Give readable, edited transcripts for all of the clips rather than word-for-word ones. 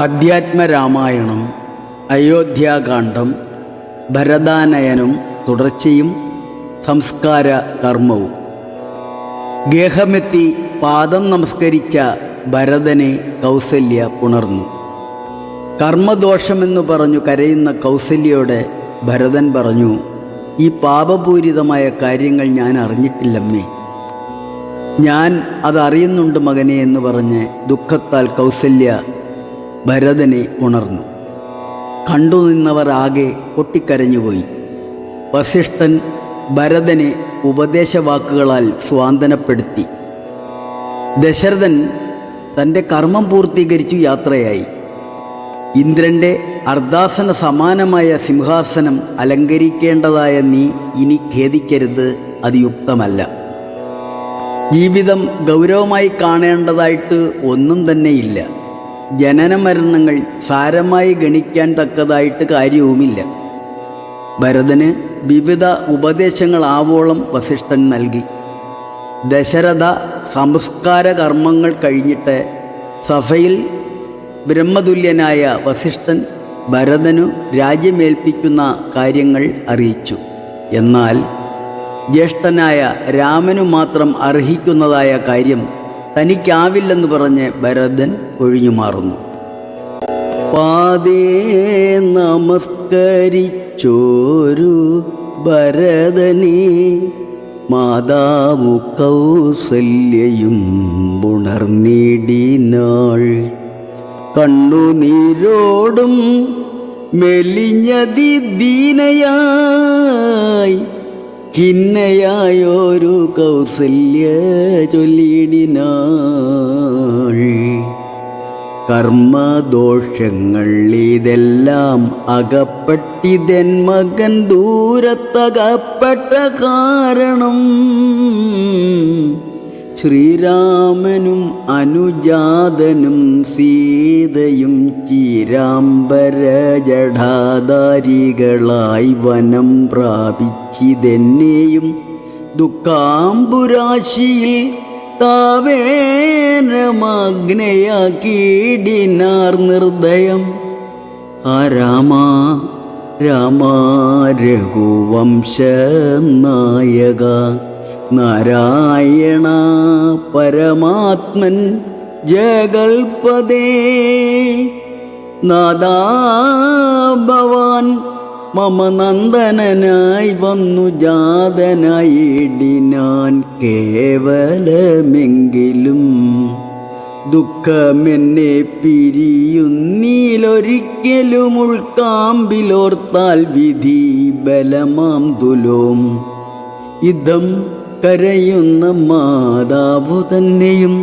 അധ്യാത്മരാമായണം, അയോധ്യാകാന്ഡം, ഭരതാനയനം തുടർച്ചയും സംസ്കാര കർമ്മവും. ഗേഹമെത്തി പാദം നമസ്കരിച്ച ഭരതനെ കൗസല്യ പുണർന്നു. കർമ്മദോഷമെന്നു പറഞ്ഞു കരയുന്ന കൗസല്യയോടെ ഭരതൻ പറഞ്ഞു, ഈ പാപപൂരിതമായ കാര്യങ്ങൾ ഞാൻ അറിഞ്ഞിട്ടില്ലമ്മേ. ഞാൻ അതറിയുന്നുണ്ട് മകനെ എന്ന് പറഞ്ഞ് ദുഃഖത്താൽ കൗസല്യ ഭരതനെ ഉണർന്നു. കണ്ടുനിന്നവർ ആകെ പൊട്ടിക്കരഞ്ഞുപോയി. വസിഷ്ഠൻ ഭരതനെ ഉപദേശവാക്കുകളാൽ സ്വാന്തനപ്പെടുത്തി. ദശരഥൻ തൻ്റെ കർമ്മം പൂർത്തീകരിച്ചു യാത്രയായി. ഇന്ദ്രൻ്റെ അർദ്ധാസന സമാനമായ സിംഹാസനം അലങ്കരിക്കേണ്ടതായ നീ ഇനി ഖേദിക്കരുത്, അത് യുക്തമല്ല. ജീവിതം ഗൗരവമായി കാണേണ്ടതായിട്ട് ഒന്നും തന്നെയില്ല. ജനനമരണങ്ങൾ സാരമായി ഗണിക്കാൻ തക്കതായിട്ട് കാര്യവുമില്ല. ഭരതന് വിവിധ ഉപദേശങ്ങൾ ആവോളം വസിഷ്ഠൻ നൽകി. ദശരഥ സംസ്കാര കർമ്മങ്ങൾ കഴിഞ്ഞിട്ട് സഭയിൽ ബ്രഹ്മതുല്യനായ വസിഷ്ഠൻ ഭരതനു രാജ്യമേൽപ്പിക്കുന്ന കാര്യങ്ങൾ അറിയിച്ചു. എന്നാൽ ജ്യേഷ്ഠനായ രാമനു മാത്രം അർഹിക്കുന്നതായ കാര്യം തനിക്കാവില്ലെന്ന് പറഞ്ഞ് ഭരതൻ ഒഴിഞ്ഞുമാറുന്നു. പാദേ നമസ്കരിച്ചോരു ഭരതനെ മാതാവു കൗസല്യയും ഉണർന്നിടിനാൾ. കണ്ണുനീരോടും മെലിഞ്ഞതി ദീനയായി ഖിന്നയായൊരു കൗസല്യ ചൊല്ലിടിനാൾ. കർമ്മദോഷങ്ങൾ ഇതെല്ലാം അകപ്പെട്ടിതെൻ മകൻ ദൂരത്തകപ്പെട്ട കാരണം ശ്രീരാമനും അനുജാതനും സീതയും ചീരാംബരജടാധാരികളായി വനം പ്രാപിച്ചിതെന്നെയും ദുഃഖാംബുരാശിയിൽ താവേനമഗ്നയാക്കിയിടിനാർ നിർദ്ദയം. ആ രാമാ രാമാ രഘുവംശനായക നാരായണ പരമാത്മൻ ജഗൽപദേ നാദാ ഭവാൻ മമ നന്ദനനായി വന്നു ജാതനായിടിനാൻ. കേവലമെങ്കിലും ദുഃഖമെന്നെ പിരിയുന്നീലൊരിക്കലും ഉൾക്കാമ്പിലോർത്താൽ വിധി ബലമാം തുലോം. ഇതം കരയുന്ന മാതാവു തന്നെയും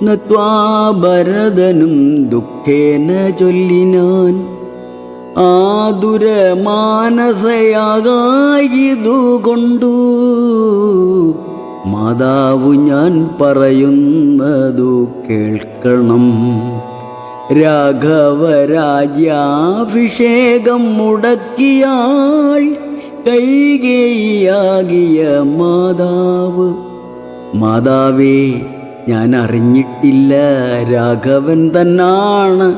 നത്വാ ഭരതനും ദുഃഖേന ചൊല്ലിനാൻ. ആതുരമാനസയാകായതുകൊണ്ടു മാതാവു ഞാൻ പറയുന്നതു കേൾക്കണം. രാഘവരാജ്യാഭിഷേകം മുടക്കിയാൾ കൈകേയിയാകിയ മാതാവ്. മാതാവേ, ഞാൻ അറിഞ്ഞിട്ടില്ല രാഘവൻ തന്നാണ്.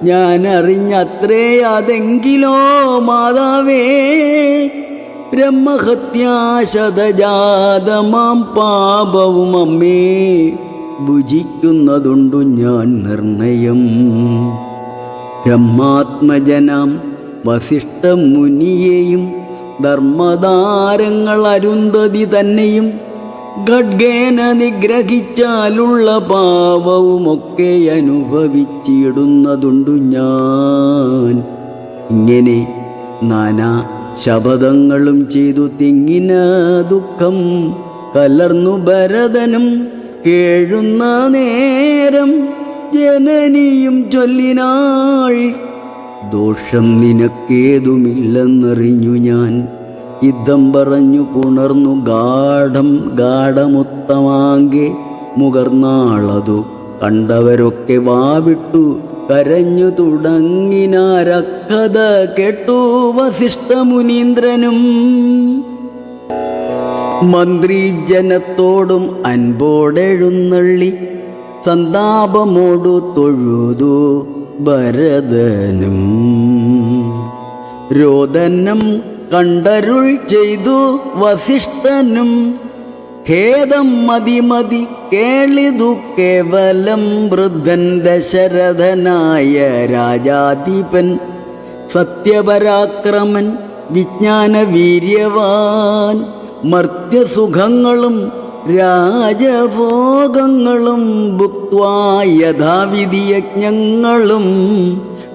ഞാൻ അറിഞ്ഞത്രേ അതെങ്കിലോ മാതാവേ ബ്രഹ്മഹത്യാശതജാതമാം പാപവും അമ്മേ ഭുജിക്കുന്നതുണ്ടു ഞാൻ നിർണയം. ബ്രഹ്മാത്മജനാം വസിഷ്ഠ മുനിയെയും ധർമ്മതാരങ്ങൾ അരുന്ധതി തന്നെയും ഖഡ്ഗേന നിഗ്രഹിച്ചാലുള്ള പാപവുമൊക്കെ അനുഭവിച്ചിടുന്നതുണ്ടു ഞാൻ. ഇങ്ങനെ നാനാ ശപഥങ്ങളും ചെയ്തു തിങ്ങിന ദുഃഖം കലർന്നു ഭരതനും കേഴുന്ന നേരം ജനനിയും ചൊല്ലിനാൾ. ദോഷം നിനക്കേതുമില്ലെന്നറിഞ്ഞു ഞാൻ. ഇതം പറഞ്ഞു പുണർന്നു ഗാഠമുത്തമാങ്കെ മുകർന്നാളതു കണ്ടവരൊക്കെ വാവിട്ടു കരഞ്ഞു തുടങ്ങിനാരക്കഥ കേട്ടു വസിഷ്ഠ മുനീന്ദ്രനും. മന്ത്രിജനത്തോടും അൻപോടെഴുന്നള്ളി സന്താപമോടു തൊഴുതു ഭരതനും. രോദനം കണ്ടരുൾ ചെയ്തു വസിഷ്ഠനും, ഖേദം മതി കേളിതു കേവലം വൃദ്ധൻ ദശരഥനായ രാജാധിപൻ, സത്യപരാക്രമൻ വിജ്ഞാനവീര്യവാൻ, മർത്യസുഖങ്ങളും രാജഭോഗങ്ങളും ഭുക്വാ യഥാവിധി യജ്ഞങ്ങളും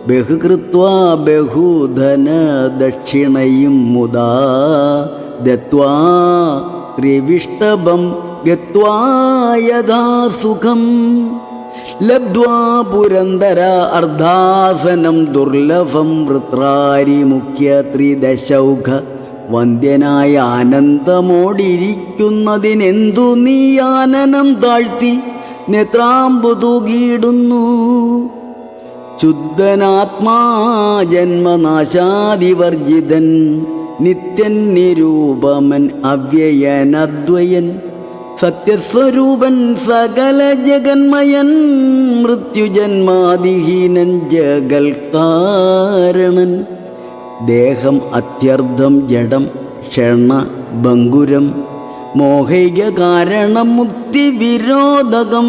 ബഹുകൃത്വാ ബഹുധന ദക്ഷിണയും മുദാ ദത്വാ ത്രിവിഷ്ടഭം ഗത്വാ യഥാസുഖം ലബ്ധ്വാ പുരന്ദര അർദ്ധാസനം ദുർലഭം വൃത്രാരി മുഖ്യ ത്രിദശൗഘ വന്ദ്യനായ ആനന്ദമോടിരിക്കുന്നതിനെന്തു നീ ആനനം താഴ്ത്തി നേത്രാമ്പു തൂകിയിടുന്നു. ശുദ്ധനാത്മാ ജന്മനാശാദിവർജിതൻ, നിത്യൻ നിരൂപമൻ അവ്യയനദ്വയൻ, സത്യസ്വരൂപൻ സകല ജഗന്മയൻ, മൃത്യുജന്മാദിഹീനൻ ജഗൽക്കാരണൻ. ദേഹം അത്യർത്ഥം ജഡം ക്ഷണ ഭംഗുരം, മോഹൈക കാരണം മുക്തിവിരോധകം,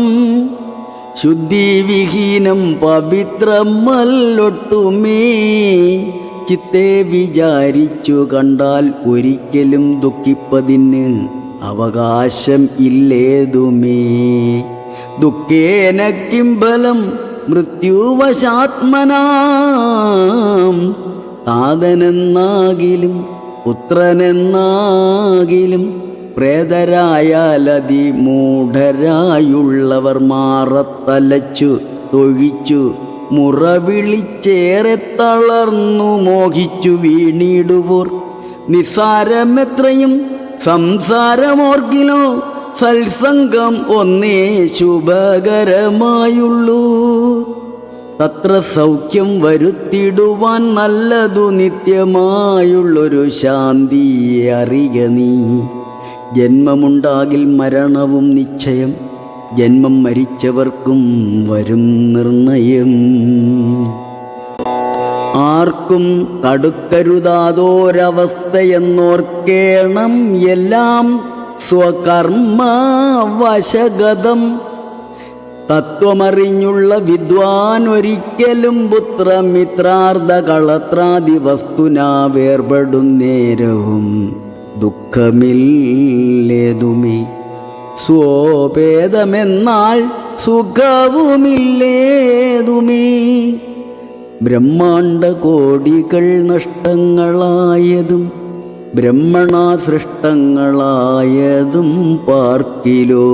ശുദ്ധിവിഹീനം പവിത്രമല്ലൊട്ടുമേ. ചിത്തെ വിചാരിച്ചു കണ്ടാൽ ഒരിക്കലും ദുഃഖിപ്പതിന് അവകാശം ഇല്ലേതുമേ. ദുഃഖേന കിം ഫലം മൃത്യുവശാത്മനാം, താതനെന്നാകിലും പുത്രനെന്നാകിലും പ്രേതരായാലതി മൂഢരായുള്ളവർ മാറത്തലച്ചു തൊഴിച്ചു മുറവിളിച്ചേറെ തളർന്നു മോഹിച്ചു വീണിടുവോർ. നിസ്സാരമെത്രയും സംസാരമോർക്കിലോ സത്സംഗം ഒന്നേ ശുഭകരമായുള്ളൂ. തത്ര സൗഖ്യം വരുത്തിടുവാൻ നല്ലതു നിത്യമായുള്ളൊരു ശാന്തിയെ അറിയ നീ. ജന്മമുണ്ടാകിൽ മരണവും നിശ്ചയം, ജന്മം മരിച്ചവർക്കും വരും നിർണയം. ആർക്കും തടുക്കരുതാതോരവസ്ഥയെന്നോർക്കേണം, എല്ലാം സ്വകർമ്മവശഗതം. തത്വമറിഞ്ഞുള്ള വിദ്വാൻ ഒരിക്കലും പുത്രമിത്രാർദ്ധ കളത്രാദി വസ്തുനാ വേർപെടും നേരവും ദുഃഖമില്ലേതുമേ. സ്വോപേതമെന്നാൽ സുഖവുമില്ലേതുമേ. ബ്രഹ്മാണ്ട കോടികൾ നഷ്ടങ്ങളായതും ബ്രഹ്മണാ സൃഷ്ടങ്ങളായതും പാർക്കിലോ.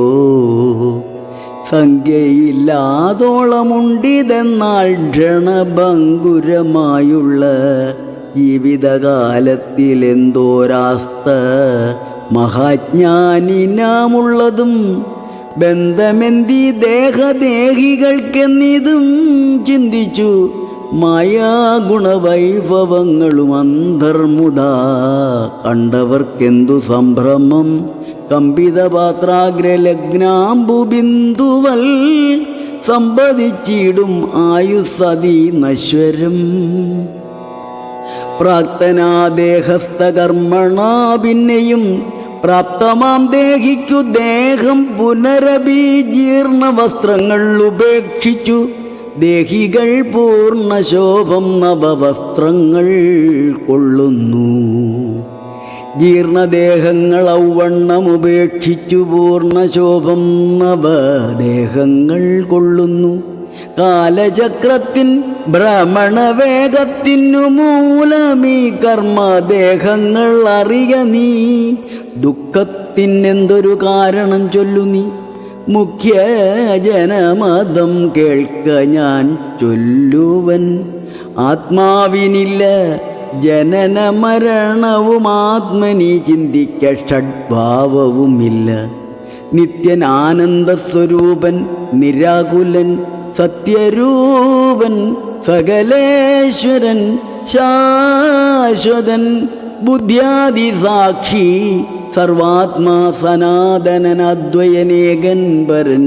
സംഖ്യയില്ലാതോളമുണ്ടിതെന്നാൽ ക്ഷണഭംഗുരമായുള്ള ജീവിതകാലത്തിലെന്തോരാസ്ത മഹാജ്ഞാനിനാമുള്ളതും. ബന്ധമെന്തി ദേഹദേഹികൾക്കെന്നിതും ചിന്തിച്ചു മായാഗുണവൈഭവങ്ങളും അന്തർമുദാ കണ്ടവർക്കെന്തു സംഭ്രമം. കമ്പിതപാത്രാഗ്രലഗ്നാംബുബിന്ദുവൽ സമ്പദിച്ചിടും ആയുസ്സതി നശ്വരം. പ്രാക്തനാദേഹസ്ഥകർമ്മണാ പിന്നെയും പ്രാപ്തമാം ദേഹിക്കു ദേഹം പുനരഭിജീർണ വസ്ത്രങ്ങൾ ഉപേക്ഷിച്ചു. ദേഹികൾ പൂർണ്ണശോഭം നവവസ്ത്രങ്ങൾ കൊള്ളുന്നു. ജീർണദേഹങ്ങൾ ഔവണ്ണം ഉപേക്ഷിച്ചു പൂർണ്ണശോഭം നവദേഹങ്ങൾ കൊള്ളുന്നു. കാലചക്രത്തിൻ ഭ്രമണവേഗത്തിനു മൂലമീ കർമ്മദേഹങ്ങൾ അറിയ നീ. ദുഃഖത്തിനെന്തൊരു കാരണം ചൊല്ലു നീ. മുഖ്യ ജനമതം കേൾക്ക ഞാൻ ചൊല്ലുവൻ. ആത്മാവിനില്ല ജനന മരണവും ആത്മനി ചിന്തിക്ക ഷഡ്ഭാവവുമില്ല. നിത്യൻ ആനന്ദസ്വരൂപൻ നിരാകുലൻ സത്യരൂപൻ സകലേശ്വരൻ ശാശ്വതൻ ബുദ്ധ്യാദിസാക്ഷി സർവാത്മാ സനാതനൻ അദ്വയനേകൻ പരൻ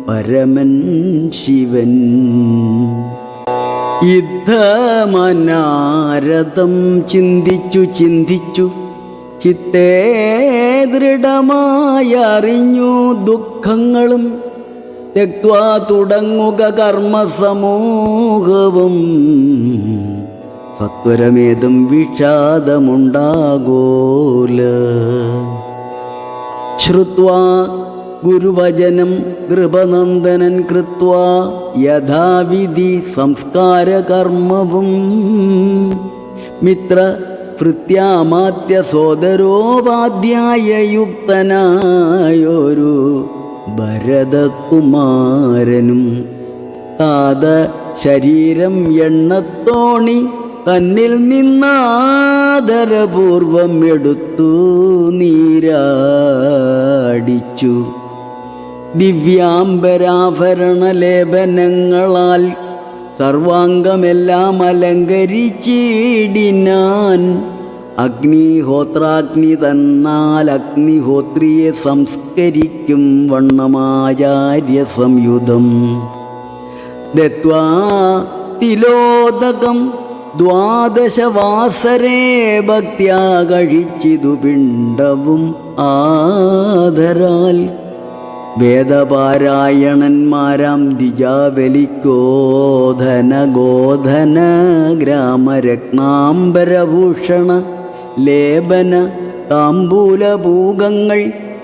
പരമൻ ശിവൻ. യുദ്ധമനാരഥം ചിന്തിച്ചു ചിന്തിച്ചു ചിത്തേ ദൃഢമായി അറിഞ്ഞു ദുഃഖങ്ങളും തെക്വാ തുടങ്ങുക കർമ്മസമൂഹവും സത്വരമേതും വിഷാദമുണ്ടാകോല. ശ്രുത്വാ ഗുരുവചനം നൃപനന്ദനൻ കൃത്വാ യഥാവിധി സംസ്കാരകർമ്മവും മിത്ര ഭൃത്യാമാത്യ സോദരോപാധ്യായയുക്തനായൊരു ഭരതകുമാരനും താത ശരീരം എണ്ണത്തോണി തന്നിൽ നിന്നാദരപൂർവം എടുത്തു നീരാടിച്ചു. ദിവ്യാംബരാഭരണലേപനങ്ങളാൽ സർവാംഗമെല്ലാം അലങ്കരിച്ചിടിനാൻ. അഗ്നിഹോത്രാഗ്നി തന്നാൽ അഗ്നിഹോത്രിയെ സംസ്കരിക്കും വണ്ണമാചാര്യ സംയുതം ദത്വാ തിലോദകം ദ്വാദശവാസരേ ഭക്ത്യാ കഴിച്ചിതു പിണ്ടവും ആദരാൽ. വേദപാരായണന്മാരാം ദ്വിജാബലിക്കോധന ഗോധന ഗ്രാമരത്നാംബരഭൂഷണ ലേപന താംബൂലഭൂഗങ്ങൾ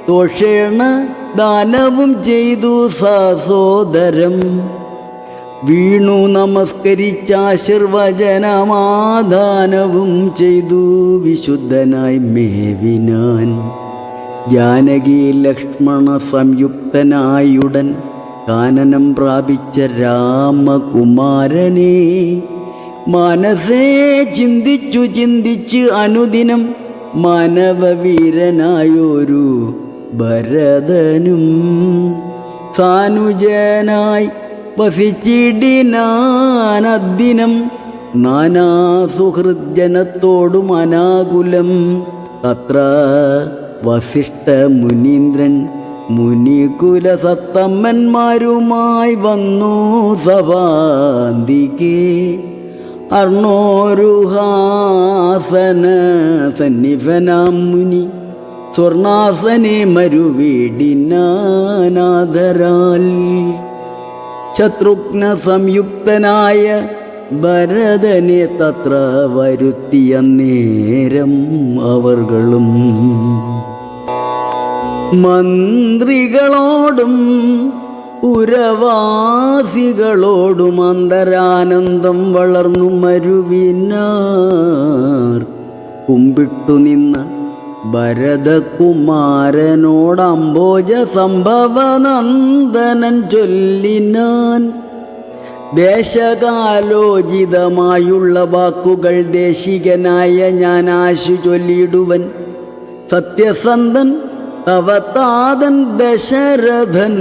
ദോഷേണ ദാനവും ചെയ്തു സസോദരം. വീണു നമസ്കരിച്ചാശീർവചനമാദാനവും ചെയ്തു വിശുദ്ധനായി മേവിനാൻ. ജാനകി ലക്ഷ്മണ സംയുക്തനായുടൻ കാനനം പ്രാപിച്ച രാമകുമാരനെ മനസ്സേ ചിന്തിച്ചു ചിന്തിച്ച് അനുദിനം മാനവവീരനായൊരു ഭരതനും സാനുജനായി വസിച്ചിടിനാനദ്ദിനം. നാനാ സുഹൃജ്ജനത്തോടും അനാകുലം തത്ര വസിഷ്ഠ മുനീന്ദ്രൻ മുനികുല സത്തമ്മന്മാരുമായി വന്നു സഭാന്തികേ. അർണോരുഹാസന സന്നിഭനാം മുനി സ്വർണാസനെ മരുവീടിനാനാദരാൽ. ശത്രുഘ്ന സംയുക്തനായ ഭരതനെ തത്ര വരുത്തിയ നേരം അവർകളും മന്ത്രികളോടും പുരവാസികളോടും അന്തരാനന്ദം വളർന്നു മരുവിനാർ. കുമ്പിട്ടു നിന്ന ഭരതകുമാരനോടംബോജ സംഭവനന്ദനൻ ചൊല്ലിനാൻ. ദേശകാലോചിതമായുള്ള വാക്കുകൾ ദേശികനായ ഞാൻ ആശു ചൊല്ലിയിടുവൻ. സത്യസന്ധൻ തവതാതൻ ദശരഥൻ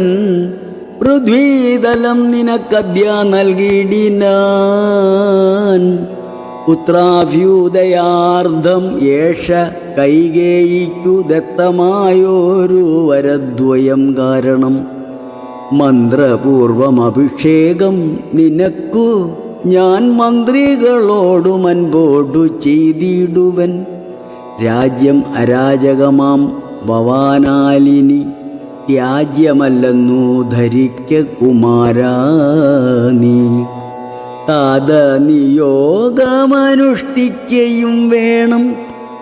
പൃഥ്വീതലം നിനക്കദ്യ നൽകിയിടിനാൻ. പുത്രാഭ്യുദയാർത്ഥം ഏഷ കൈകേയിക്കു ദത്തമായോരു വരദ്വയം കാരണം. മന്ത്രപൂർവം അഭിഷേകം നിനക്കു ഞാൻ മന്ത്രികളോടു മൻപോടു ചെയ്തിടുവൻ. രാജ്യം അരാജകമാം ഭവാനാലിനി ത്യാജ്യമല്ലെന്നു ധരിക്ക കുമാരാ നീ. താത നിയോഗമനുഷ്ഠിക്കയും വേണം.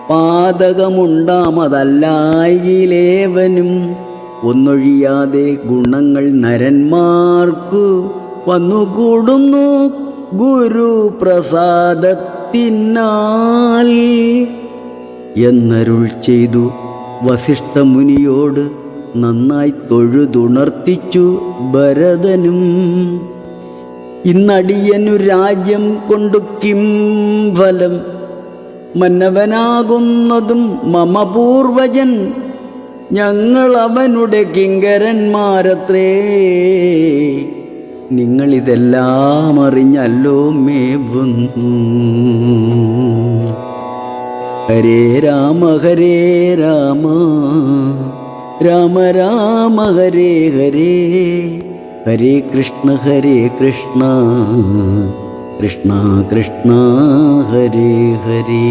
പാതകമുണ്ടാമതല്ലായിലേവനും ഒന്നൊഴിയാതെ ഗുണങ്ങൾ നരന്മാർക്കു വന്നുകൂടുന്നു ഗുരുപ്രസാദത്തിനാൽ എന്നരുൾ ചെയ്തു. വസിഷ്ഠമുനിയോട് നന്നായി തൊഴുതുണർത്തിച്ചു ഭരതനും. ഇന്നടിയനു രാജ്യം കൊണ്ടു കിം ഫലം, മന്നവനാകുന്നതും മമ പൂർവജൻ. ഞങ്ങൾ അവനുടെ കിങ്കരന്മാരത്രേ. നിങ്ങളിതെല്ലാം അറിഞ്ഞല്ലോ മേവുന്നു. ഹരേ രാമ ഹരേ രാമ രാമ രാമ ഹരേ ഹരേ. ഹരേ കൃഷ്ണ കൃഷ്ണ കൃഷ്ണ ഹരേ ഹരേ.